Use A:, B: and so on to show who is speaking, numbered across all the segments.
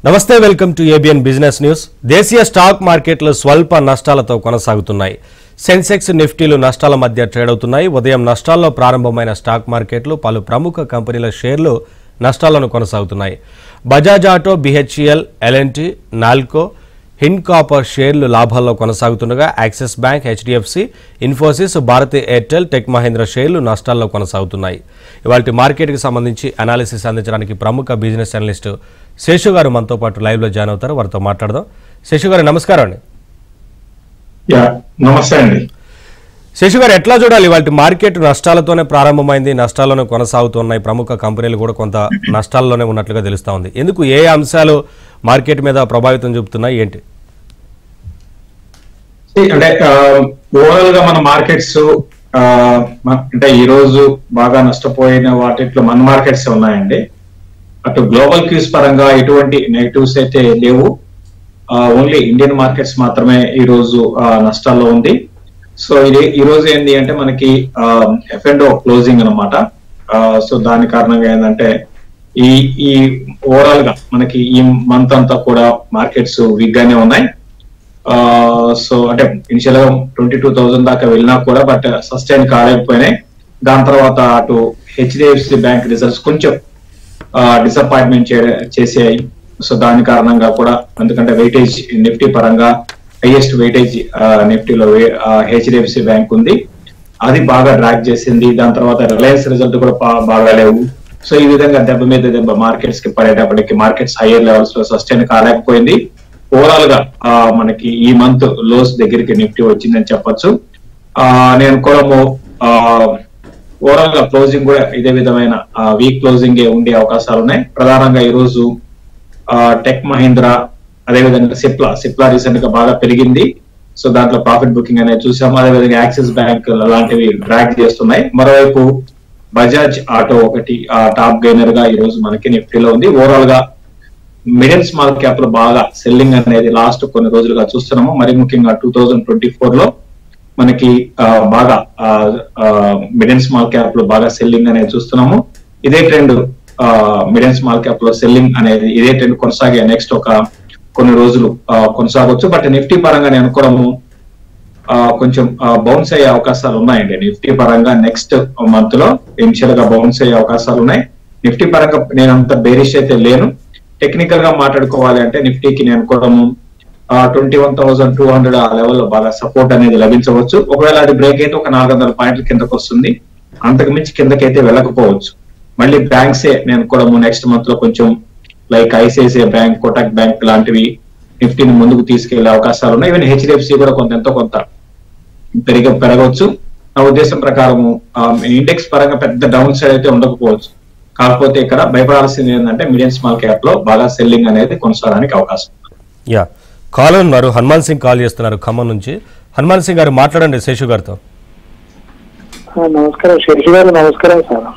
A: నమస్తే welcome to ABN business news. దేశీయ stock మార్కెట్లు స్వల్ప నష్టాలతో కొనసాగుతున్నాయి. సెన్సెక్స్ నిఫ్టీలు నష్టాల మధ్య ట్రేడ్ అవుతున్నాయి. ఉదయం నష్టాల్లో ప్రారంభమైన స్టాక్ మార్కెట్లు పలు ప్రముఖ కంపెనీల షేర్లు నష్టాలను కొనసాగుతున్నాయి. Bajaj Auto, BHEL, LNT, Nalco, Hindcopper షేర్లు లాభాల్లో కొనసాగుతుండగా Axis Bank, HDFC, Infosys, Bharti Airtel, Tech Mahindra షేర్లు నష్టాల్లో కొనసాగుతున్నాయి. ఇవాళ మార్కెట్కి సంబంధించి అనాలిసిస్ అందించడానికి ప్రముఖ బిజినెస్ అనలిస్ట్ శేషు గారు మనతో పాటు లైవ్ లో జాయిన్ అవుతారు. వారితో మాట్లాడదాం. శేషు గారు నమస్కారం అండి.
B: నమస్తే అండి.
A: శేషు గారు, ఎట్లా చూడాలి? ఇవాళ మార్కెట్ నష్టాలతోనే ప్రారంభమైంది, నష్టాల్లోనే కొనసాగుతున్నాయి. ప్రముఖ కంపెనీలు కూడా కొంత నష్టాల్లోనే ఉన్నట్లుగా తెలుస్తా ఉంది. ఎందుకు, ఏ అంశాలు మార్కెట్ మీద ప్రభావితం చూపుతున్నాయి, ఏంటి?
B: అంటే ఓవరాల్ గా మన మార్కెట్స్ అంటే ఈ రోజు బాగా నష్టపోయిన వాటిలో మన మార్కెట్స్ ఉన్నాయండి. అటు గ్లోబల్ క్యూస్ పరంగా ఎటువంటి నెగటివ్స్ అయితే లేవు. ఓన్లీ ఇండియన్ మార్కెట్స్ మాత్రమే ఈ రోజు నష్టాల్లో ఉంది. సో ఇది ఈ రోజు ఏంటి అంటే మనకి F&O క్లోజింగ్ అనమాట. సో దాని కారణంగా ఏంటంటే ఈ ఓవరాల్ గా మనకి ఈ మంత్ అంతా కూడా మార్కెట్స్ వీక్ గానే ఉన్నాయి. సో అంటే ఇనిషియల్ గా 22,000 దాకా వెళ్ళినా కూడా బట్ సస్టైన్ కాలేకపోయినాయి. దాని తర్వాత అటు హెచ్డిఎఫ్సి బ్యాంక్ రిజల్ట్స్ కొంచెం డిసప్పాయింట్మెంట్ చేసాయి. సో దాని కారణంగా కూడా, ఎందుకంటే వెయిటేజ్ నిఫ్టీ పరంగా హైయెస్ట్ వెయిటేజ్ నిఫ్టీలో హెచ్డిఎఫ్సి బ్యాంక్ ఉంది, అది బాగా డ్రాగ్ చేసింది. దాని తర్వాత రిలయన్స్ రిజల్ట్ కూడా బాగా లేవు. సో ఈ విధంగా దెబ్బ మీద దెబ్బ మార్కెట్స్ కి పడేటప్పటికి మార్కెట్స్ హైయర్ లెవెల్స్ లో సస్టైన్ కాలేకపోయింది. ఓవరాల్ గా మనకి ఈ మంత్ లోస్ దగ్గరికి నిఫ్టీ వచ్చిందని చెప్పొచ్చు. నేను కూడా ఓవరాల్ గా క్లోజింగ్ కూడా ఇదే విధమైన వీక్ క్లోజింగ్ ఉండే అవకాశాలు ఉన్నాయి. ప్రధానంగా ఈ రోజు టెక్ మహీంద్రా, అదేవిధంగా సిప్లా రీసెంట్ గా బాగా పెరిగింది. సో దాంట్లో ప్రాఫిట్ బుకింగ్ అనేది చూసాము. అదేవిధంగా యాక్సిస్ బ్యాంక్ లాంటివి డ్రాగ్ చేస్తున్నాయి. మరోవైపు బజాజ్ ఆటో ఒకటి టాప్ గెయినర్ గా ఈ రోజు మనకి నిఫ్టీలో ఉంది. ఓవరాల్ గా మిడిల్ స్మాల్ క్యాప్ లో బాగా సెల్లింగ్ అనేది లాస్ట్ కొన్ని రోజులుగా చూస్తున్నాము. మరి ముఖ్యంగా 2024 లో మనకి బాగా మిడిల్ స్మాల్ క్యాప్ లో బాగా సెల్లింగ్ అనేది చూస్తున్నాము. ఇదే ట్రెండ్ మిడిల్ స్మాల్ క్యాప్ లో సెల్లింగ్ అనేది ఇదే ట్రెండ్ కొనసాగే నెక్స్ట్ ఒక కొన్ని రోజులు కొనసాగొచ్చు. బట్ నిఫ్టీ పరంగా నేను అనుకోవడము కొంచెం బౌన్స్ అయ్యే అవకాశాలు ఉన్నాయండి. నిఫ్టీ పరంగా నెక్స్ట్ మంత్ లో ఇనిషియల్ గా బౌన్స్ అయ్యే అవకాశాలు ఉన్నాయి. నిఫ్టీ పరంగా నేను అంత బేరిష్ అయితే లేను. టెక్నికల్ గా మాట్లాడుకోవాలి అంటే నిఫ్టీకి నేను అనుకోవడము 21,200 ఆ లెవెల్లో బాగా సపోర్ట్ అనేది లభించవచ్చు. ఒకవేళ అది బ్రేక్ అయితే ఒక 400 పాయింట్ల కిందకు వస్తుంది. అంతకు మించి కిందకైతే వెళ్ళకపోవచ్చు. మళ్ళీ బ్యాంక్సే నేను కూడా నెక్స్ట్ మంత్ లో కొంచెం like ICICI bank, Kotak bank లాంటివి నిఫ్టీని ముందుకు తీసుకెళ్లే అవకాశాలు ఉన్నాయి. ఈవెన్ హెచ్డిఎఫ్సి కూడా ఎంతో కొంత పెరగవచ్చు. నా ఉద్దేశం ప్రకారం ఇండెక్స్ పరంగా పెద్ద డౌన్ సైడ్ అయితే ఉండకపోవచ్చు. కాకపోతే ఇక్కడ భయపడాల్సింది ఏంటంటే మీడియం స్మాల్ క్యాప్ లో బాగా సెల్లింగ్ అనేది కొనసాగడానికి అవకాశం.
A: కాలర్ ఉన్నారు, హనుమాన్ సింగ్ కాల్ చేస్తున్నారు ఖమ్మం నుంచి. హనుమాన్ సింగ్ గారు మాట్లాడండి శేషు గారితో.
C: నమస్కారం శేషు గారు. నమస్కారం సార్.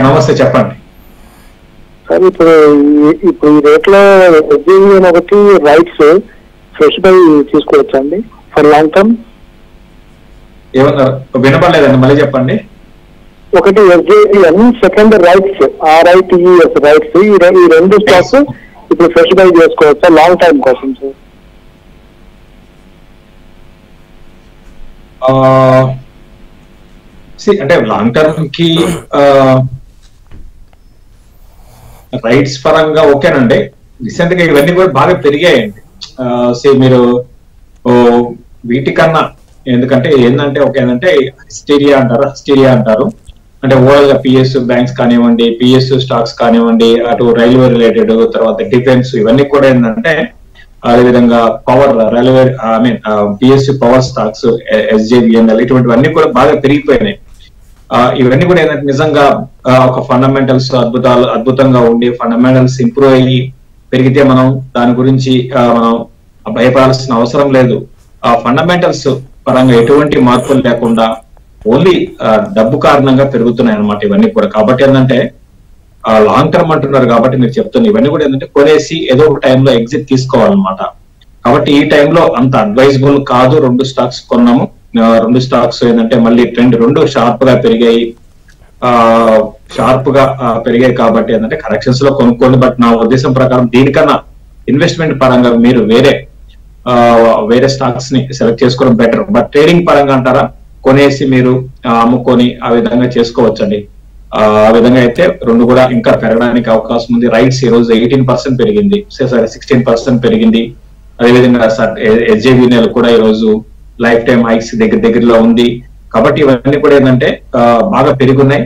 B: నమస్తే, చెప్పండి
C: సార్. ఇప్పుడు ఈ రేట్ లో ఎస్జీవీఎన్ ఒకటి రైట్స్ ఫ్రెష్ బై తీసుకోవచ్చా అండి ఫర్ లాంగ్ టర్మ్?
B: ఏమన్నారు, వినపడలేదండి, మళ్ళీ చెప్పండి.
C: ఒకటి ఎస్జీవీఎన్, సెకండ్ రైట్స్, RITES రైట్స్. ఈ రెండు స్టాక్స్ ఇప్పుడు ఫ్రెష్ బై చేసుకోవచ్చా లాంగ్ టర్మ్ కోసం సార్?
B: అంటే లాంగ్ టర్మ్ కి రైట్స్ పరంగా ఓకేనండి. రీసెంట్ గా ఇవన్నీ కూడా బాగా పెరిగాయండి. మీరు వీటికన్నా ఎందుకంటే ఏంటంటే ఓకేనంటే హిస్టీరియా అంటారు. అంటే ఓవరాల్ గా పిఎస్యు బ్యాంక్స్ కానివ్వండి, పిఎస్యు స్టాక్స్ కానివ్వండి, అటు రైల్వే రిలేటెడ్, తర్వాత డిఫెన్స్, ఇవన్నీ కూడా ఏంటంటే అదేవిధంగా power railway PSU power stocks, SJVN ఇటువంటివన్నీ కూడా బాగా పెరిగిపోయినాయి. ఇవన్నీ కూడా ఏంటంటే నిజంగా ఒక ఫండమెంటల్స్ అద్భుతంగా ఉండి ఫండమెంటల్స్ ఇంప్రూవ్ అయ్యి పెరిగితే మనం దాని గురించి మనం భయపడాల్సిన అవసరం లేదు. ఆ ఫండమెంటల్స్ పరంగా ఎటువంటి మార్పులు లేకుండా ఓన్లీ డబ్బు కారణంగా పెరుగుతున్నాయి అన్నమాట ఇవన్నీ కూడా. కాబట్టి ఏంటంటే లాంగ్ టర్మ్ అంటున్నారు కాబట్టి మీరు చెప్తున్నారు ఇవన్నీ కూడా ఏంటంటే కొనేసి ఏదో ఒక టైంలో ఎగ్జిట్ తీసుకోవాలన్నమాట. కాబట్టి ఈ టైంలో అంత అడ్వైజబుల్ కాదు. 2 స్టాక్స్ కొన్నాము. 2 స్టాక్స్ ఏంటంటే మళ్ళీ ట్రెండ్ 2 షార్ప్ గా పెరిగాయి. షార్ప్ గా పెరిగాయి కాబట్టి ఏంటంటే కరెక్షన్స్ లో కొనుక్కోండి. బట్ నా ఉద్దేశం ప్రకారం దీనికన్నా ఇన్వెస్ట్మెంట్ పరంగా మీరు వేరే స్టాక్స్ ని సెలెక్ట్ చేసుకోవడం బెటర్. బట్ ట్రేడింగ్ పరంగా అంటారా, కొనేసి మీరు అమ్ముకొని ఆ విధంగా చేసుకోవచ్చండి. ఆ విధంగా అయితే రెండు కూడా ఇంకా పెరగడానికి అవకాశం ఉంది. రైట్స్ ఈ రోజు 18% పెరిగింది, 16% పెరిగింది. అదేవిధంగా SJVNL కూడా ఈ రోజు లైఫ్ టైమ్ హైక్స్ దగ్గరలో ఉంది. కాబట్టి ఇవన్నీ కూడా ఏంటంటే బాగా పెరుగున్నాయి.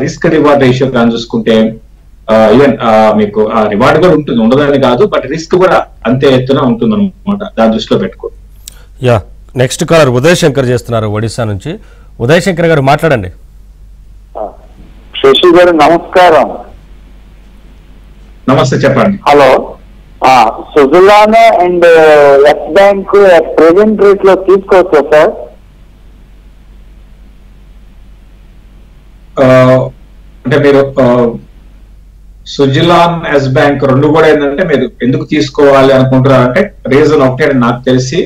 B: రిస్క్ రివార్డ్ రేషియో కానీ చూసుకుంటే ఈవెన్ మీకు రివార్డ్ కూడా ఉంటుంది, ఉండదని కాదు, బట్ రిస్క్ కూడా అంతే ఎత్తున ఉంటుంది అనమాట. దాని దృష్టిలో పెట్టుకో.
A: Yeah, next caller Uday Shankar చేస్తున్నారు ఒడిశా నుంచి. ఉదయ్ శంకర్ గారు మాట్లాడండి.
C: శశి గారు నమస్కారం.
B: నమస్తే, చెప్పండి.
C: Hello. Suzlon and Yes Bank present rate లో తీసుకోవచ్చా సార్?
B: అంటే మీరు సుజలాన్, ఎస్ బ్యాంక్ రెండు కూడా ఏంటంటే మీరు ఎందుకు తీసుకోవాలి అనుకుంటున్నారంటే రీజన్ ఒకటే నాకు తెలిసి.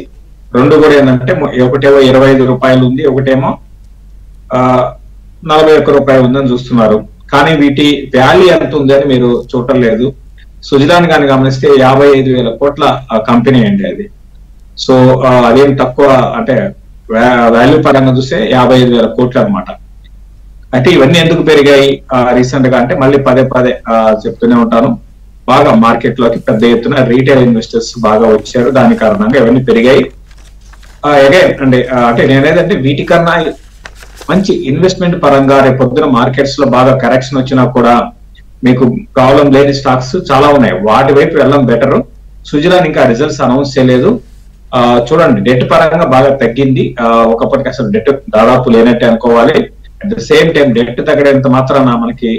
B: రెండు కూడా ఏంటంటే ఒకటేమో 25 రూపాయలు ఉంది, ఒకటేమో 41 రూపాయలు ఉందని చూస్తున్నారు. కానీ వీటి వాల్యూ ఎంత ఉంది అని మీరు చూడటం లేదు. సుజలాన్ కానీ గమనిస్తే 55,000 కోట్ల కంపెనీ అండి అది. సో అదేం తక్కువ అంటే వాల్యూ పరంగా చూస్తే 55,000 కోట్లు అనమాట. అయితే ఇవన్నీ ఎందుకు పెరిగాయి రీసెంట్ గా అంటే మళ్ళీ పదే చెప్తూనే ఉంటాను, బాగా మార్కెట్ లోకి పెద్ద ఎత్తున రీటైల్ ఇన్వెస్టర్స్ బాగా వచ్చారు. దాని కారణంగా ఇవన్నీ పెరిగాయి. అగైన్ అంటే నేనేదంటే వీటికన్నా మంచి ఇన్వెస్ట్మెంట్ పరంగా రేపు పొద్దున మార్కెట్స్ లో బాగా కరెక్షన్ వచ్చినా కూడా మీకు ప్రాబ్లం లేని స్టాక్స్ చాలా ఉన్నాయి. వాటి వైపు వెళ్ళడం బెటర్. సుజలాన్ ఇంకా రిజల్ట్స్ అనౌన్స్ చేయలేదు. చూడండి, డెట్ పరంగా బాగా తగ్గింది. ఒకప్పటికి అసలు డెట్ దాదాపు లేనట్టే అనుకోవాలి. At the same time debt తగ్గడంత మాత్రాన మనకి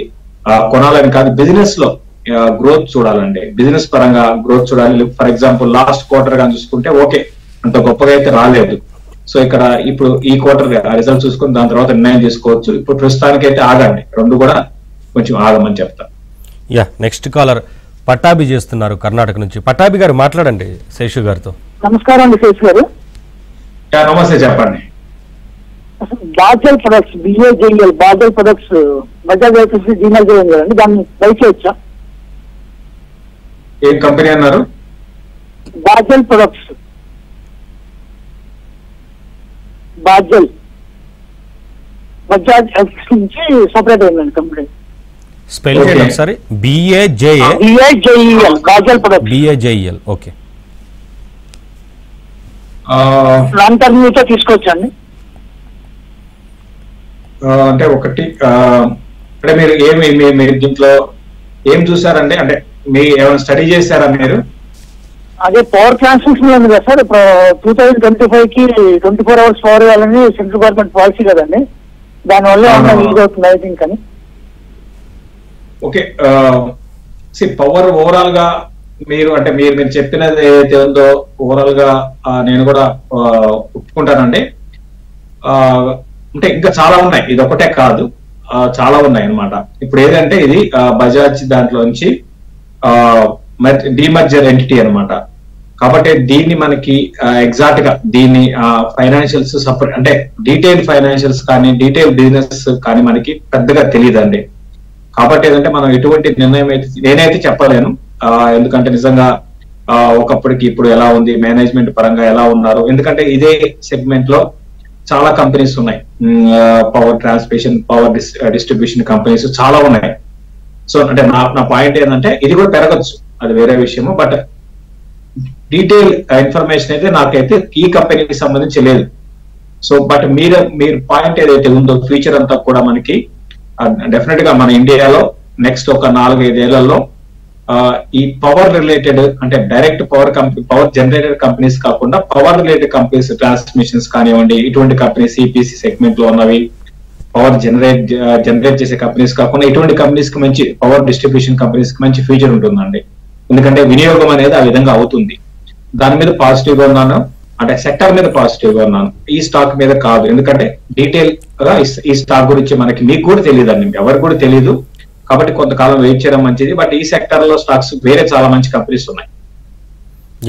B: కొనాలని కాదు, బిజినెస్ లో గ్రోత్ చూడాలండి. బిజినెస్ పరంగా గ్రోత్ చూడాలి. ఫర్ ఎగ్జాంపుల్ లాస్ట్ క్వార్టర్ గా చూసుకుంటే ఓకే, అంత గొప్పగా అయితే రాలేదు. సో ఇక్కడ ఇప్పుడు ఈ క్వార్టర్ రిజల్ట్ చూసుకుని దాని తర్వాత నిర్ణయం తీసుకోవచ్చు. ఇప్పుడు ప్రస్తుతానికి అయితే ఆగండి, రెండు కూడా కొంచెం ఆగమని చెప్తా.
A: యా, నెక్స్ట్ కాలర్ పట్టాభి చేస్తున్నారు కర్ణాటక నుంచి. పట్టాభి గారు మాట్లాడండి శేషు గారితో.
C: నమస్కారం అండి శేషు గారు.
B: నమస్తే, చెప్పండి.
C: Bajel products, BAJL Bajel products Bajaj electricity demerger ఉంది కదండి, దాన్ని బై చేయొచ్చా?
B: ఏం కంపెనీ అన్నారు?
C: బాజల్ ప్రొడక్ట్స్. బాజల్ బజాజ్ ఎలక్ట్రిసిటీ నుంచి సపరేట్ అయిందండి కంపెనీ.
A: స్పెల్ చేయండి ఒకసారి.
C: BAJEL Bajel products.
A: BAJEL. Okay.
C: Long term మీతో తీసుకోవచ్చండి?
B: అంటే ఒకటి అంటే మీరు మీరు దీంట్లో ఏం చూసారండి? అంటే మీ ఏమైనా స్టడీ చేశారా మీరు?
C: అదే పవర్ ట్రాన్స్మిషన్ ఉంది కదా సార్, 2025 కి 24 hours పవర్ ఇవ్వాలని సెంట్రల్ గవర్నమెంట్ పాలసీ కదండి, దానివల్ల యూజ్ అవుతుంది ఐ థింక్ అని.
B: ఓకే, పవర్ ఓవరాల్ గా మీరు అంటే మీరు చెప్పినది ఏదైతే ఉందో ఓవరాల్ గా నేను కూడా ఒప్పుకుంటానండి. అంటే ఇంకా చాలా ఉన్నాయి, ఇది ఒకటే కాదు, చాలా ఉన్నాయి అన్నమాట. ఇప్పుడు ఏదంటే ఇది బజాజ్ దాంట్లోంచి డీమర్జర్ ఎంటిటీ అన్నమాట. కాబట్టి దీన్ని మనకి ఎగ్జాక్ట్ గా దీన్ని ఫైనాన్షియల్స్ సపరేట్ అంటే డీటెయిల్ ఫైనాన్షియల్స్ కానీ డీటెయిల్ బిజినెస్ కానీ మనకి పెద్దగా తెలియదండి. కాబట్టి ఏంటంటే మనం ఎటువంటి నిర్ణయం అయితే నేనైతే చెప్పలేను. ఎందుకంటే నిజంగా ఒకప్పటికి ఇప్పుడు ఎలా ఉంది, మేనేజ్మెంట్ పరంగా ఎలా ఉన్నారు, ఎందుకంటే ఇదే సెగ్మెంట్ లో చాలా కంపెనీస్ ఉన్నాయి. Power transmission, power distribution companies చాలా ఉన్నాయి. సో అంటే నా పాయింట్ ఏంటంటే ఇది కూడా పెరగచ్చు, అది వేరే విషయము. బట్ డీటెయిల్ ఇన్ఫర్మేషన్ అయితే నాకైతే ఈ కంపెనీకి సంబంధించి లేదు. సో బట్ మీరు పాయింట్ ఏదైతే ఉందో ఫ్యూచర్ అంతా కూడా మనకి డెఫినెట్ గా మన ఇండియాలో నెక్స్ట్ ఒక 4-5 ఏళ్లలో ఈ పవర్ రిలేటెడ్ అంటే డైరెక్ట్ పవర్ జనరేటెడ్ కంపెనీస్ కాకుండా పవర్ రిలేటెడ్ కంపెనీస్, ట్రాన్స్మిషన్స్ కానివ్వండి, ఇటువంటి కంపెనీస్ ఈపీసీ సెగ్మెంట్ లో ఉన్నవి, పవర్ జనరేట్ చేసే కంపెనీస్ కాకుండా ఇటువంటి కంపెనీస్ కి మంచి పవర్ డిస్ట్రిబ్యూషన్ కంపెనీస్ కి మంచి ఫ్యూచర్ ఉంటుందండి. ఎందుకంటే వినియోగం అనేది ఆ విధంగా అవుతుంది. దాని మీద పాజిటివ్ గా ఉన్నాను, అంటే సెక్టర్ మీద పాజిటివ్ గా ఉన్నాను, ఈ స్టాక్ మీద కాదు. ఎందుకంటే డీటెయిల్ గా ఈ స్టాక్ గురించి మీకు కూడా తెలియదండి, ఎవరికి కూడా తెలియదు. కాబట్టి కొంతకాలం వెయిట్ చేయడం మంచిది. బట్ ఈ సెక్టర్ లో స్టాక్స్ వేరే చాలా మంచి కంపెనీస్ ఉన్నాయి.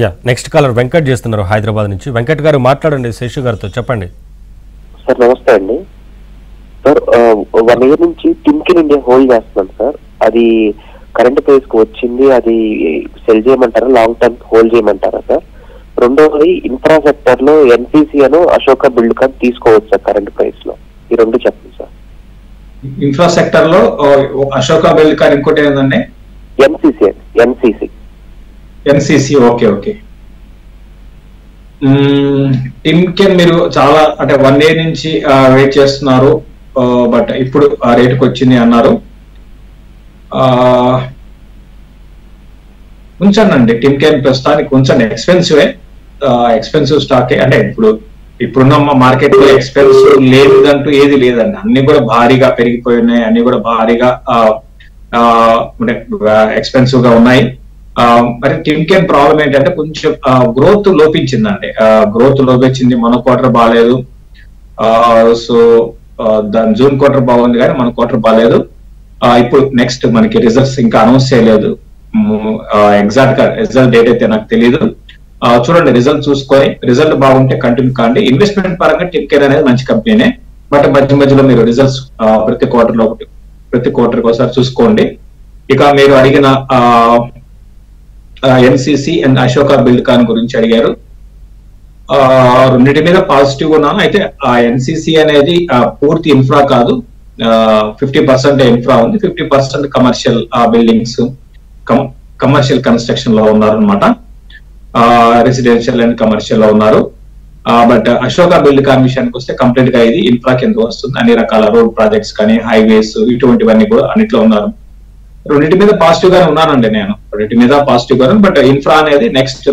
A: యా, నెక్స్ట్ కాలర్ వెంకట్ చేస్తున్నారు హైదరాబాద్ నుంచి. వెంకట్ గారు మాట్లాడండి శేషు గారితో, చెప్పండి.
D: సార్ నమస్తే అండి. సార్ 1 year నుంచి టిమ్కెన్ ఇండియా హోల్డ్ చేస్తున్నాం సార్. అది కరెంట్ ప్రైస్ కు వచ్చింది, అది సెల్ చేయమంటారా, లాంగ్ టర్మ్ హోల్డ్ చేయమంటారా సార్? రెండోది ఇన్ఫ్రా సెక్టర్ లో ఎన్సీసీ అను అశోక బిల్డ్కాన్ తీసుకోవచ్చు సార్ కరెంట్ ప్రైస్ లో? ఈ రెండు చెప్పండి సార్.
B: ఇన్ఫ్రా సెక్టర్ లో అశోక బిల్డ్కాన్, ఇంకోటి ఏంటంటే ఎన్సీసీ. ఓకే. టిమ్కెన్ మీరు చాలా అంటే 1 year నుంచి వెయిట్ చేస్తున్నారు, బట్ ఇప్పుడు ఆ రేటుకి వచ్చింది అన్నారు. ఉంచండి టిమ్కెన్ ప్రస్తుతానికి ఉంచండి. ఎక్స్పెన్సివ్ స్టాకే. అంటే ఇప్పుడున్న మార్కెట్ లో ఎక్స్పెన్సివ్ లేదంటూ ఏది లేదండి. అన్ని కూడా భారీగా పెరిగిపోయి అన్ని కూడా భారీగా ఎక్స్పెన్సివ్ గా ఉన్నాయి. మరి టిమ్కెన్ ప్రాబ్లం ఏంటంటే కొంచెం గ్రోత్ లోపించిందండి. గ్రోత్ లోపించింది. మన క్వార్టర్ బాగాలేదు. సో దాని జూన్ క్వార్టర్ బాగుంది కానీ మన క్వార్టర్ బాగాలేదు. ఇప్పుడు నెక్స్ట్ మనకి రిజల్ట్స్ ఇంకా అనౌన్స్ చేయలేదు. ఎగ్జాక్ట్ గా రిజల్ట్ డేట్ అయితే నాకు తెలియదు. చూడండి, రిజల్ట్ చూసుకొని రిజల్ట్ బాగుంటే కంటిన్యూ కాండి. ఇన్వెస్ట్మెంట్ పరంగా టిమ్కెన్ అనేది మంచి కంపెనీనే, బట్ మధ్యలో మీరు రిజల్ట్స్ ప్రతి క్వార్టర్ ఒకసారి చూసుకోండి. ఇక మీరు అడిగిన ఎన్సీసీ అండ్ అశోక బిల్డ్కాన్ గురించి అడిగారు. రెండింటి మీద పాజిటివ్ ఉన్నాను. అయితే ఆ ఎన్సీసీ అనేది పూర్తి ఇన్ఫ్రా కాదు, 50% ఇన్ఫ్రా ఉంది, 50% కమర్షియల్ బిల్డింగ్స్, కమర్షియల్ కన్స్ట్రక్షన్ లో ఉన్నారు అనమాట. రెసిడెన్షియల్ అండ్ కమర్షియల్ లో ఉన్నారు. బట్ అశోక బిల్డ్కాన్ విషయానికి వస్తే కంప్లీట్ గా ఇది ఇన్ఫ్రా కింద వస్తుంది. అన్ని రకాల రోడ్ ప్రాజెక్ట్స్ కానీ హైవేస్ ఇటువంటివన్నీ కూడా అన్నిట్లో ఉన్నారు. రెండింటి మీద పాజిటివ్ గానే ఉన్నానండి నేను, రెండింటి మీద పాజిటివ్ గానే. బట్ ఇన్ఫ్రా అనేది నెక్స్ట్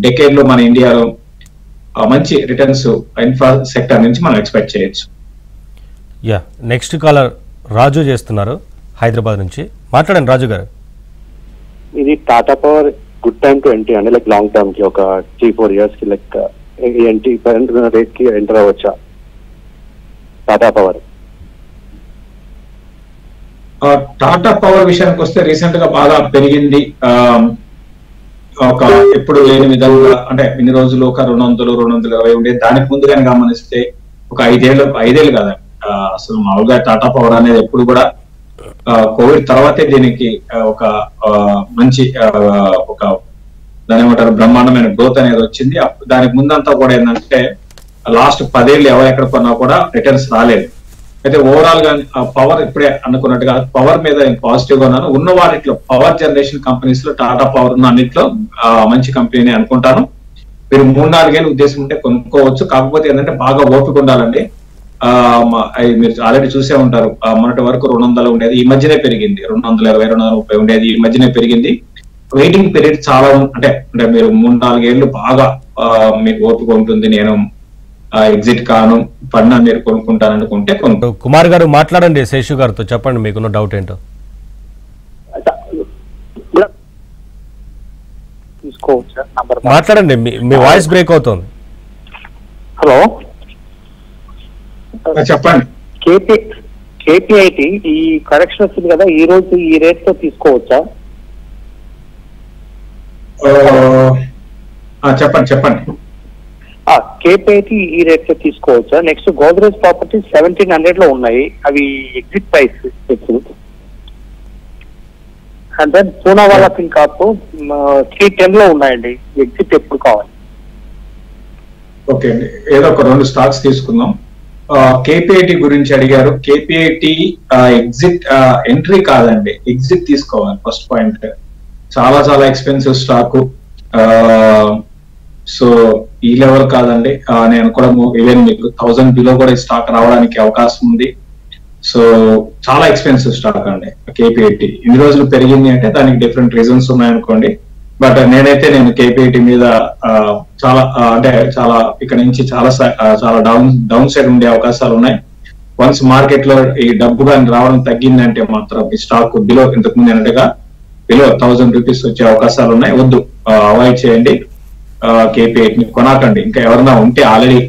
B: డెకేడ్ లో మన ఇండియాలో మంచి రిటర్న్స్ ఇన్ఫ్రా సెక్టర్ నుంచి మనం ఎక్స్పెక్ట్ చేయొచ్చు.
A: నెక్స్ట్ కాలర్ రాజు చేస్తున్నారు హైదరాబాద్ నుంచి. మాట్లాడండి రాజు గారు.
E: ఇది Tata Power good time to entry అండి, లైక్ లాంగ్ టర్మ్ కి ఒక 3-4 years కి లైక్ ఎంట్రీ కరెంట్ రేట్ కి ఎంటర్ అవ్వచ్చా టాటా పవర్?
B: టాటా పవర్ విషయానికి వస్తే రీసెంట్ గా బాగా పెరిగింది. ఒక ఎప్పుడు లేని విధంగా, అంటే ఇన్ని రోజులు ఒక 200-220 ఉండేది. దానికి ముందు కానీ గమనిస్తే ఒక 5 ఏళ్ళు కాదండి. అసలు మామూలుగా టాటా పవర్ అనేది ఎప్పుడు కూడా కోవిడ్ తర్వాతే దీనికి ఒక మంచి ఒక దాని ఏమంటారు బ్రహ్మాండమైన గ్రోత్ అనేది వచ్చింది. దానికి ముందంతా కూడా ఏంటంటే లాస్ట్ 10 ఏళ్ళు ఎవరు ఎక్కడ కొన్నా కూడా రిటర్న్స్ రాలేదు. అయితే ఓవరాల్ గా పవర్ ఇప్పుడే అనుకున్నట్టుగా పవర్ మీద పాజిటివ్ గా ఉన్నాను. ఉన్న వాటిలో పవర్ జనరేషన్ కంపెనీస్ లో టాటా పవర్ ఉన్న అన్నింటిలో మంచి కంపెనీ అనుకుంటాను. మీరు 3-4 ఏళ్ళు ఉద్దేశం ఉంటే కొనుక్కోవచ్చు. కాకపోతే ఏంటంటే బాగా ఓపిక ఉండాలండి. మీరు ఆల్రెడీ చూసే ఉంటారు, మొన్నటి వరకు 200 ఉండేది, ఈ మధ్యనే పెరిగింది. 220-230 ఉండేది, ఈ మధ్యనే పెరిగింది. వెయిటింగ్ పీరియడ్ చాలా అంటే మీరు 3-4 ఏళ్ళు బాగా మీకు ఓపిక ఉంటుంది. నేను ఎగ్జిట్ కాను, ఫండ్ మీరు కొనుక్కుంటాను అనుకుంటే
A: కుమార్ గారు మాట్లాడండి శేషు గారితో, చెప్పండి మీకున్న డౌట్ ఏంటో. మాట్లాడండి, మీ వాయిస్ బ్రేక్ అవుతుంది.
C: హలో
B: చెప్పండి.
C: కేపీఐటి ఈ కరెక్షన్ వచ్చింది కదా, ఈ రోజు ఈ రేట్ తో తీసుకోవచ్చా?
B: చెప్పండి.
C: కేపీఐటి ఈ రేట్ తో తీసుకోవచ్చా? నెక్స్ట్ గోద్రేజ్ ప్రాపర్టీస్ 1700 లో ఉన్నాయి, అవి ఎగ్జిట్ ప్రైస్ ఎప్పుడు? అండ్ దెన్ పూనావాలా పింకాప్ 310 లో ఉన్నాయండి, ఎగ్జిట్ ఎప్పుడు కావాలి?
B: ఓకే అండి, ఏదో ఒక 2 స్టాక్స్ తీసుకుందాం. కేపీఐటి గురించి అడిగారు. కేపీఐటి ఎగ్జిట్ ఎంట్రీ కాదండి, ఎగ్జిట్ తీసుకోవాలి. ఫస్ట్ పాయింట్, చాలా చాలా ఎక్స్పెన్సివ్ స్టాక్. సో ఈ లెవెల్ కాదండి. నేను కూడా ఈవెన్ మీకు 1000 బిలో కూడా ఈ స్టాక్ రావడానికి అవకాశం ఉంది. సో చాలా ఎక్స్పెన్సివ్ స్టాక్ అండి కేపీఐటి. ఇన్ని రోజులు పెరిగింది అంటే దానికి డిఫరెంట్ రీజన్స్ ఉన్నాయనుకోండి. బట్ నేను కేపీఐటి మీద చాలా అంటే చాలా ఇక్కడ నుంచి చాలా డౌన్ సైడ్ ఉండే అవకాశాలు ఉన్నాయి. వన్స్ మార్కెట్ లో ఈ డబ్బు కానీ రావడం తగ్గిందంటే మాత్రం ఈ స్టాక్ బిలో, ఇంతకుముందు అన్నట్టుగా బిలో 1000 రూపీస్ వచ్చే అవకాశాలు ఉన్నాయి. వద్దు, అవాయిడ్ చేయండి. కేపీఐటిని కొనాకండి. ఇంకా ఎవరన్నా ఉంటే ఆల్రెడీ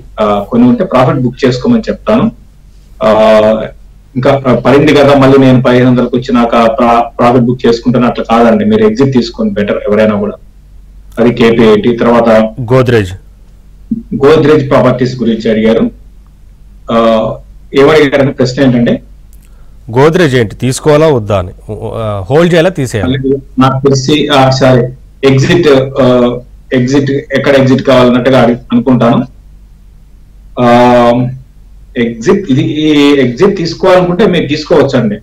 B: కొని ఉంటే ప్రాఫిట్ బుక్ చేసుకోమని చెప్తాను. ఇంకా పడింది కదా మళ్ళీ నేను 1500కి వచ్చినాక ప్రాఫిట్ బుక్ చేసుకుంటాను అట్లా కాదండి. మీరు ఎగ్జిట్ తీసుకొని బెటర్ ఎవరైనా కూడా. అది కేపీఐటి. తర్వాత గోద్రేజ్ ప్రాపర్టీస్ గురించి అడిగారు. ఏమడిగారు ప్రశ్న ఏంటంటే
A: గోద్రేజ్ ఏంటి తీసుకోవాలా వద్దా అని, హోల్డ్ చేయాలా తీసేయాలి?
B: నాకు తెలిసి సారీ ఎగ్జిట్ ఎక్కడ ఎగ్జిట్ కావాలన్నట్టుగా అనుకుంటాను. ఎగ్జిట్ తీసుకోవాలనుకుంటే మీరు తీసుకోవచ్చు అండి.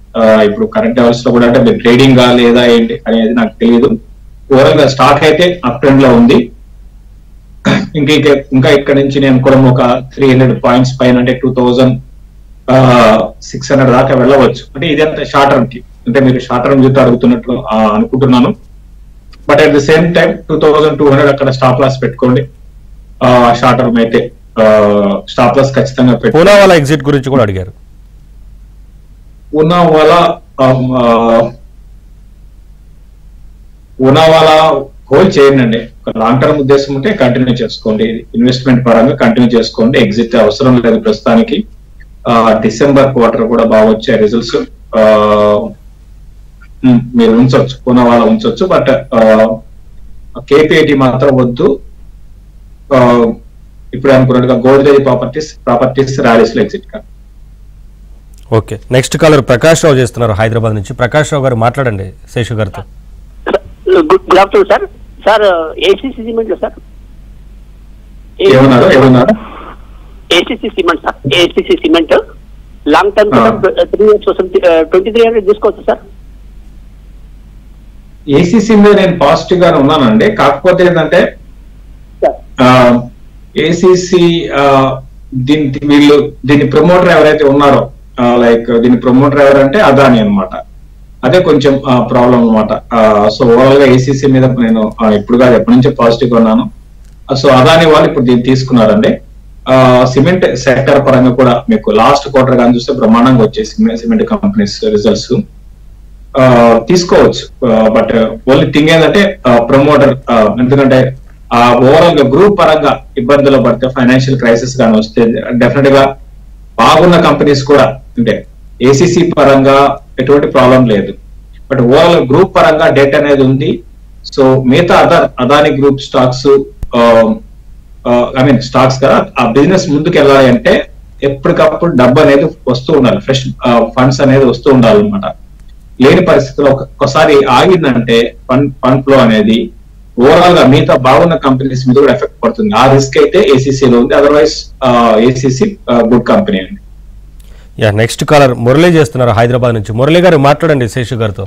B: ఇప్పుడు కరెంట్ లెవెల్స్ లో కూడా అంటే మీరు ట్రేడింగ్ లేదా ఏంటి అనేది నాకు తెలియదు. ఓవరాల్ గా స్టాక్ అయితే అప్ ట్రెండ్ లో ఉంది. ఇంకా ఇక్కడ నుంచి నేను కూడా ఒక 300 పాయింట్స్ పైన అంటే 2600 దాకా వెళ్ళవచ్చు. అంటే ఇదంతా షార్ట్ టర్మ్ కి, అంటే మీరు షార్ట్ టర్మ్ చూస్తే అడుగుతున్నట్లు అనుకుంటున్నాను. But at the same time 2200 అక్కడ స్టాప్ లాస్ పెట్టుకోండి. షార్ట్ టర్మ్ అయితే స్టాప్ లాస్ ఖచ్చితంగా
A: పూనావాలా ఎగ్జిట్ గురించి కూడా అడిగారు.
B: పూనావాలా హోల్డ్ చేయండి. ఒక లాంగ్ టర్మ్ ఉద్దేశం ఉంటే కంటిన్యూ చేసుకోండి, ఇన్వెస్ట్మెంట్ పరంగా కంటిన్యూ చేసుకోండి. ఎగ్జిట్ అవసరం లేదు ప్రస్తుతానికి. డిసెంబర్ క్వార్టర్ కూడా బాగా వచ్చాయి రిజల్ట్స్, మీరు ఉంచవచ్చు, పూనావాలా ఉంచవచ్చు. బట్ కేపీఐటి మాత్రం వద్దు. ఇప్పుడు అనుకున్నట్టుగా గోద్రేజ్ ప్రాపర్టీస్ ర్యాలీస్ లో ఎగ్జిట్ కా.
A: ఓకే, నెక్స్ట్ కాలర్ ప్రకాష్ రావు చేస్తున్నారు హైదరాబాద్ నుంచి. ప్రకాష్ రావు గారు మాట్లాడండి శేషు గారితో.
F: Good afternoon sir. Sir ACC cement లో సార్
B: ఏమన్నారు
F: ACC cement sir, ACC cement long term 3 years 2300 తీసుకోవచ్చు సార్.
B: ఏసీసీ మీద నేను పాజిటివ్ గానే ఉన్నానండి. కాకపోతే ఏంటంటే ఏసీసీ దీని ప్రమోటర్ ఎవరైతే ఉన్నారో, లైక్ దీని ప్రమోటర్ ఎవరంటే అదాని అన్నమాట. అదే కొంచెం ప్రాబ్లం అనమాట. సో ఓవరాల్ గా ఏసీసీ మీద నేను ఇప్పుడు కాదు ఎప్పటి నుంచో పాజిటివ్ గా ఉన్నాను. సో అదాని వాళ్ళు ఇప్పుడు దీన్ని తీసుకున్నారండి. సిమెంట్ సెక్టర్ పరంగా కూడా మీకు లాస్ట్ క్వార్టర్ కానీ చూస్తే బ్రహ్మాండంగా వచ్చేసి సిమెంట్ కంపెనీస్ రిజల్ట్స్ తీసుకోవచ్చు. బట్ ఓన్లీ థింగ్ ఏంటంటే ప్రమోటర్, ఎందుకంటే ఓవరాల్ గా గ్రూప్ పరంగా ఇబ్బందులు పడితే, ఫైనాన్షియల్ క్రైసిస్ కానీ వస్తే డెఫినెట్ గా బాగున్న కంపెనీస్ కూడా, అంటే ఏసీసీ పరంగా ఎటువంటి ప్రాబ్లం లేదు. బట్ ఓవరాల్ గ్రూప్ పరంగా డెట్ అనేది ఉంది. సో మిగతా అదాని గ్రూప్ స్టాక్స్ స్టాక్స్ కదా, ఆ బిజినెస్ ముందుకు వెళ్ళాలి అంటే ఎప్పటికప్పుడు డబ్బు అనేది వస్తూ ఉండాలి, ఫ్రెష్ ఫండ్స్ అనేది వస్తూ ఉండాలి అనమాట. లేని పరిస్థితుల్లో ఒకసారి ఆగిందంటే ఫండ్ ఫ్లో అనేది ఓవరాల్ గా మిగతా బాగున్న కంపెనీస్ మీద కూడా ఎఫెక్ట్ పడుతుంది. ఆ రిస్క్ అయితే ఏసీసీలో ఉంది. అదర్వైజ్ ఏసీసీ గుడ్ కంపెనీ అండి.
A: నెక్స్ట్ కాలర్ మురళి చేస్తున్నారు హైదరాబాద్ నుంచి. మురళి గారు మాట్లాడండి శేషు గారితో.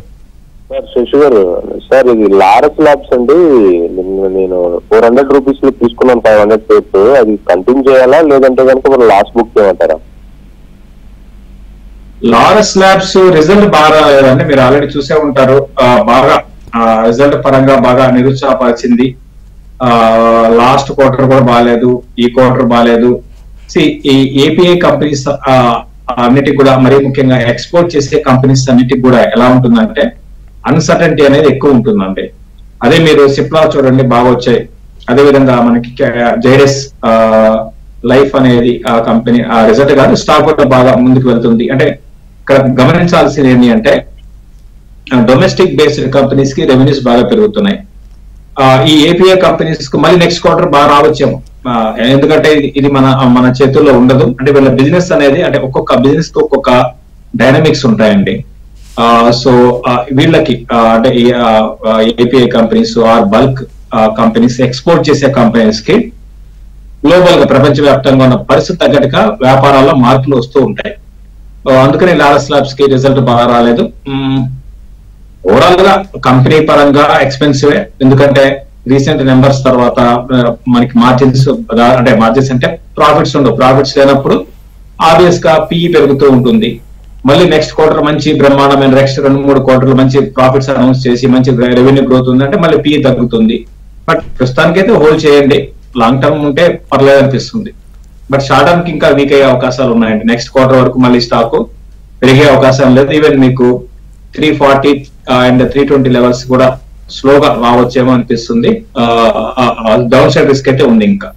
E: సార్ శేషు గారు, సార్ ఇది లారస్ ల్యాబ్స్ అండి, నేను 400 రూపీస్ లో తీసుకున్నాను 500 పేర్స్. అది కంటిన్యూ చేయాలా లేదంటే కనుక మనం లాస్ట్ బుక్ చేయమంటారా?
B: లారస్ ల్యాబ్స్ రిజల్ట్ బాగా రాలేదండి, మీరు ఆల్రెడీ చూసే ఉంటారు. బాగా రిజల్ట్ పరంగా బాగా నిరుత్సాహపరిచింది. లాస్ట్ క్వార్టర్ కూడా బాగాలేదు, ఈ క్వార్టర్ బాగాలేదు. ఈ ఏపీఐ కంపెనీస్ అన్నిటికి కూడా, మరీ ముఖ్యంగా ఎక్స్పోర్ట్ చేసే కంపెనీస్ అన్నిటికి కూడా ఎలా ఉంటుందంటే అన్సర్టనిటీ అనేది ఎక్కువ ఉంటుందండి. అదే మీరు సిప్లా చూడండి బాగా వచ్చాయి. అదే విధంగా మనకి జైడస్ లైఫ్ అనేది ఆ కంపెనీ ఆ రిజల్ట్ కాదు, స్టాక్ కూడా బాగా ముందుకు వెళ్తుంది. అంటే ఇక్కడ గమనించాల్సింది ఏంటి అంటే డొమెస్టిక్ బేస్డ్ కంపెనీస్ కి రెవెన్యూస్ బాగా పెరుగుతున్నాయి. ఈ ఏపీఐ కంపెనీస్ కు మళ్ళీ నెక్స్ట్ క్వార్టర్ బాగా రావచ్చేమో, ఎందుకంటే ఇది మన చేతుల్లో ఉండదు. అంటే వీళ్ళ బిజినెస్ అనేది, అంటే ఒక్కొక్క బిజినెస్ కి ఒక్కొక్క డైనమిక్స్ ఉంటాయండి. సో వీళ్ళకి అంటే API companies or bulk companies, export చేసే కంపెనీస్ కి గ్లోబల్ గా ప్రపంచవ్యాప్తంగా ఉన్న పరిస్థితి తగ్గట్టుగా వ్యాపారాల్లో మార్పులు వస్తూ ఉంటాయి. అందుకని లారస్ ల్యాబ్స్ కి రిజల్ట్ బాగా రాలేదు. ఓవరాల్ గా కంపెనీ పరంగా ఎక్స్పెన్సివ్, ఎందుకంటే రీసెంట్ నెంబర్స్ తర్వాత మనకి మార్జిన్స్ అంటే ప్రాఫిట్స్ ఉండవు. ప్రాఫిట్స్ లేనప్పుడు ఆబ్వియస్ గా పిఈ పెరుగుతూ ఉంటుంది. మళ్ళీ నెక్స్ట్ క్వార్టర్ మంచి బ్రహ్మాండమైన నెక్స్ట్ 2-3 క్వార్టర్లు మంచి ప్రాఫిట్స్ అనౌన్స్ చేసి మంచి రెవెన్యూ గ్రోత్ ఉందంటే మళ్ళీ పిఈ తగ్గుతుంది. బట్ ప్రస్తుతానికైతే హోల్డ్ చేయండి. లాంగ్ టర్మ్ ఉంటే పర్లేదు అనిపిస్తుంది. బట్ షార్ట్ టర్మ్ కి ఇంకా వీక్ అయ్యే అవకాశాలు ఉన్నాయండి. నెక్స్ట్ క్వార్టర్ వరకు మళ్ళీ స్టాక్ పెరిగే అవకాశం లేదు. ఈవెన్ మీకు 340 అండ్ 320 లెవెల్స్ కూడా స్లోగా రావచ్చేమో అనిపిస్తుంది. డౌన్ సైడ్ రిస్క్ అయితే ఉంది ఇంకా.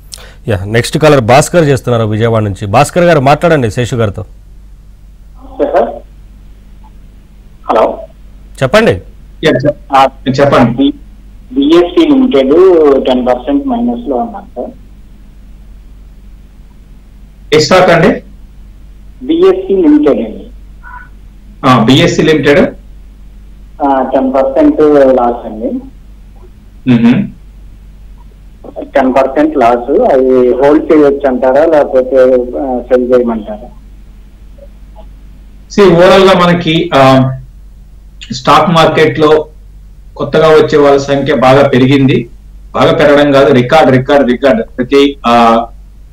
A: నెక్స్ట్ కాలర్ భాస్కర్ చేస్తున్నారు విజయవాడ నుంచి. భాస్కర్ గారు మాట్లాడండి శేషు గారితో.
G: హలో,
A: చెప్పండి.
B: చెప్పండి.
G: బిఎస్సి లిమిటెడ్ 10% మైనస్ లో ఉన్నాను సార్.
B: ఏ స్టాక్ అండి?
G: బిఎస్సి లిమిటెడ్ అండి.
B: బిఎస్సి లిమిటెడ్
G: 10% లాస్ అండి. 10% లాస్. అది హోల్డ్ చేయొచ్చు అంటారా లేకపోతే సెల్ చేయమంటారా?
B: ఓవరాల్ గా మనకి స్టాక్ మార్కెట్ లో కొత్తగా వచ్చే వాళ్ళ సంఖ్య బాగా పెరిగింది. బాగా పెరగడం కాదు, రికార్డ్ ప్రతి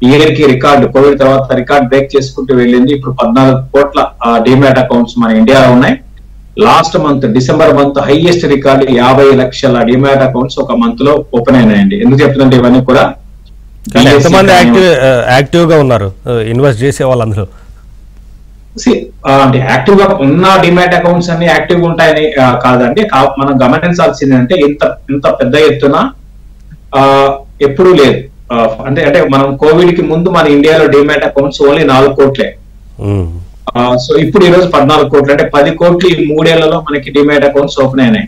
B: ఇయర్ కి రికార్డు. కోవిడ్ తర్వాత రికార్డ్ బ్రేక్ చేసుకుంటూ వెళ్ళింది. ఇప్పుడు 14 కోట్ల డిమాట్ అకౌంట్స్ మన ఇండియాలో ఉన్నాయి. Last month December month highest record 50 లక్షల డిమాట్ అకౌంట్స్ ఒక మంత్ లో ఓపెన్ అయినాయండి. ఎందుకు చెప్తుంటే ఇవన్నీ కూడా
A: ఎంతమంది యాక్టివ్ గా ఉన్నారు ఇన్వెస్ట్ చేసే వాళ్ళందరూ?
B: అంటే యాక్టివ్ గా ఉన్న డిమాట్ అకౌంట్స్ అన్ని యాక్టివ్ గా ఉంటాయని కాదండి. మనం గమనించాల్సింది అంటే ఇంత పెద్ద ఎత్తున ఎప్పుడూ లేదు. అంటే మనం కోవిడ్ కి ముందు మన ఇండియాలో డిమాట్ అకౌంట్స్ ఓన్లీ 4 కోట్లే. సో ఇప్పుడు ఈ రోజు 14 కోట్లు, అంటే 10 కోట్లు ఈ 3 ఏళ్లలో మనకి డిమాట్ అకౌంట్స్ ఓపెన్ అయినాయి.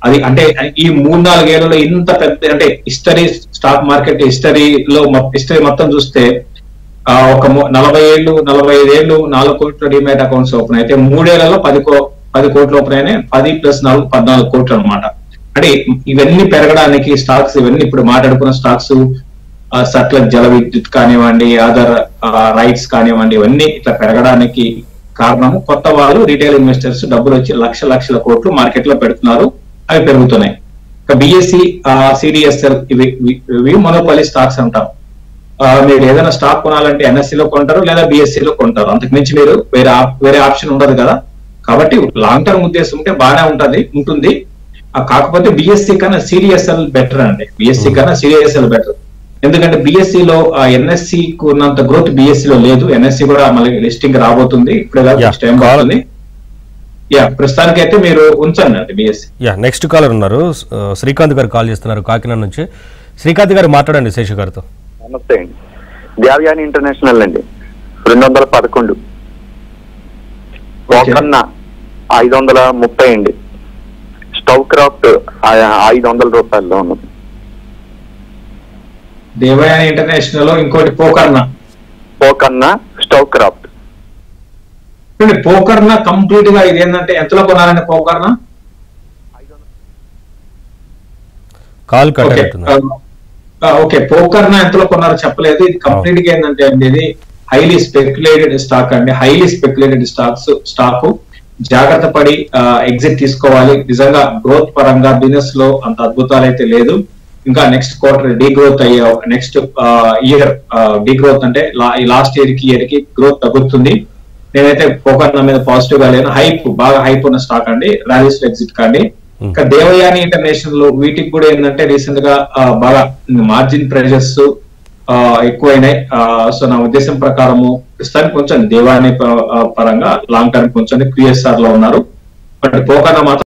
B: అది అంటే ఈ 3-4 ఏళ్లలో ఇంత పెద్ద అంటే స్టాక్ మార్కెట్ హిస్టరీ మొత్తం చూస్తే ఒక 40 ఏళ్ళు 45 ఏళ్ళు 4 కోట్ల డిమాట్ అకౌంట్స్ ఓపెన్ అయితే 3 ఏళ్లలో 10 కోట్లు ఓపెన్ అయినాయి. 10 + 4 14 కోట్లు అనమాట. అంటే ఇవన్నీ పెరగడానికి స్టాక్స్, ఇవన్నీ ఇప్పుడు మాట్లాడుకున్న స్టాక్స్, సట్లెజ్ జల విద్యుత్ కానివ్వండి, అదర్ రైట్స్ కానివ్వండి, ఇవన్నీ ఇట్లా పెరగడానికి కారణము కొత్త వాళ్ళు రీటైల్ ఇన్వెస్టర్స్ డబ్బులు వచ్చి లక్షల కోట్లు మార్కెట్ లో పెడుతున్నారు. అవి పెరుగుతున్నాయి. ఇక బిఎస్సి, సిడిఎస్ఎల్ ఇవి మొనోపలి స్టాక్స్ అంటాం. మీరు ఏదైనా స్టాక్ కొనాలంటే ఎన్ఎస్సి లో కొంటారు లేదా బిఎస్సి లో కొంటారు. అంతకు మించి మీరు వేరే ఆప్షన్ ఉండదు కదా. కాబట్టి లాంగ్ టర్మ్ ఉద్దేశం ఉంటే బాగానే ఉంటుంది. కాకపోతే బిఎస్సి కన్నా సిడిఎస్ఎల్ బెటర్ అండి. బిఎస్సి కన్నా సిడిఎస్ఎల్ బెటర్. ఎందుకంటే బిఎస్సి లో ఎన్ఎస్సి ఉన్నంత గ్రోత్ బిఎస్సి లో లేదు. ఎన్ఎస్సి కూడా మళ్ళీ లిస్టింగ్ రాబోతుంది, ఇప్పుడే టైం పడుతుంది. ప్రస్తుతానికి అయితే మీరు ఉంచండి అండి బిఎస్సి.
A: నెక్స్ట్ కాలర్ ఉన్నారు, శ్రీకాంత్ గారు కాల్ చేస్తున్నారు కాకినాడ నుంచి. శ్రీకాంత్ గారు మాట్లాడండి శేషు గారితో.
H: నమస్తే అండి. దేవయాని ఇంటర్నేషనల్ అండి, 211. పోకన్న 530 అండి. స్టవ్ క్రాఫ్ట్ 500 రూపాయల్లో ఉన్నది.
B: దేవయాని ఇంటర్నేషనల్, ఇంకోటి పోకర్న స్టవ్ క్రాఫ్ట్. పోకర్న కంప్లీట్ గా ఇది ఏంటంటే ఎంతలో కొనాలండి? పోకర్న
A: కాల్
B: ఓకే, పోకర్న ఎంతలో కొన్నారో చెప్పలేదు. ఇది కంప్లీట్ గా ఏంటంటే అండి, ఇది హైలీ స్పెక్యులేటెడ్ స్టాక్ అండి. Highly speculated stock. జాగ్రత్త పడి ఎగ్జిట్ తీసుకోవాలి. నిజంగా గ్రోత్ పరంగా బిజినెస్ లో అంత అద్భుతాలు అయితే లేదు. ఇంకా నెక్స్ట్ క్వార్టర్ డీగ్రోత్ అయ్యే, నెక్స్ట్ ఇయర్ డీగ్రోత్ అంటే లాస్ట్ ఇయర్ కి గ్రోత్ తగ్గుతుంది. నేనైతే పోకర్న మీద పాజిటివ్ గా లేను. బాగా హైప్ ఉన్న స్టాక్ అండి. ర్యాలీస్ లో ఎగ్జిట్ కండి. ఇంకా దేవయాని ఇంటర్నేషనల్ వీటికి కూడా ఏంటంటే రీసెంట్ గా బాగా మార్జిన్ ప్రెషర్స్ ఎక్కువైనాయి. సో నా ఉద్దేశం ప్రకారము ప్రస్తుతానికి కొంచెం దేవయాని పరంగా లాంగ్ టర్మ్ కొంచెం QSR లో ఉన్నారు. బట్ పోకర్న మాత్రం